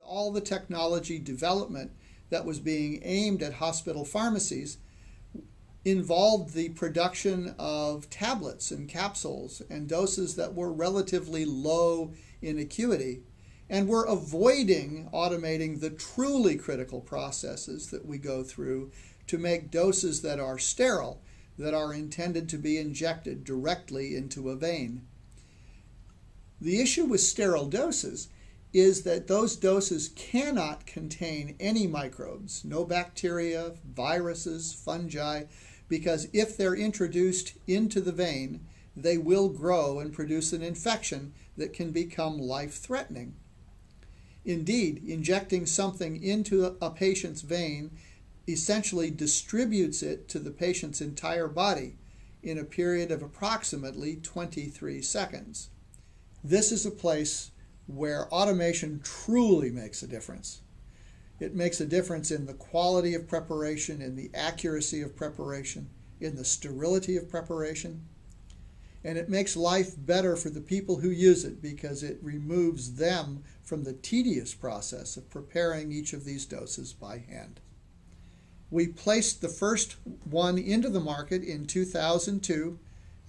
All the technology development that was being aimed at hospital pharmacies involved the production of tablets and capsules and doses that were relatively low in acuity, and were avoiding automating the truly critical processes that we go through to make doses that are sterile, that are intended to be injected directly into a vein. The issue with sterile doses is that those doses cannot contain any microbes, no bacteria, viruses, fungi, because if they're introduced into the vein, they will grow and produce an infection that can become life-threatening. Indeed, injecting something into a patient's vein essentially distributes it to the patient's entire body in a period of approximately 23 seconds. This is a place where automation truly makes a difference. It makes a difference in the quality of preparation, in the accuracy of preparation, in the sterility of preparation, and it makes life better for the people who use it because it removes them from the tedious process of preparing each of these doses by hand. We placed the first one into the market in 2002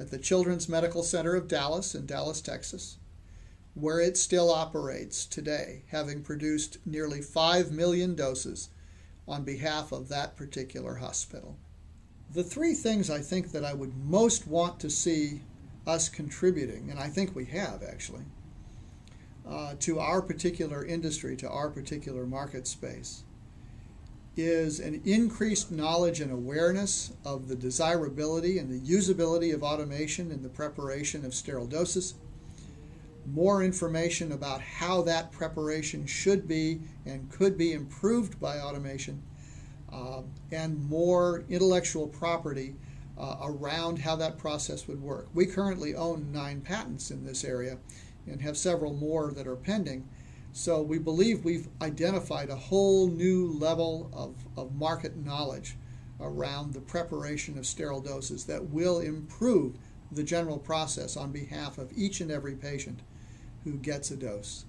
at the Children's Medical Center of Dallas in Dallas, Texas, where it still operates today, having produced nearly 5 million doses on behalf of that particular hospital. The three things I think that I would most want to see us contributing, and I think we have actually, to our particular industry, to our particular market space, is an increased knowledge and awareness of the desirability and the usability of automation in the preparation of sterile doses, more information about how that preparation should be and could be improved by automation, and more intellectual property around how that process would work. We currently own 9 patents in this area and have several more that are pending. So we believe we've identified a whole new level of market knowledge around the preparation of sterile doses that will improve the general process on behalf of each and every patient who gets a dose.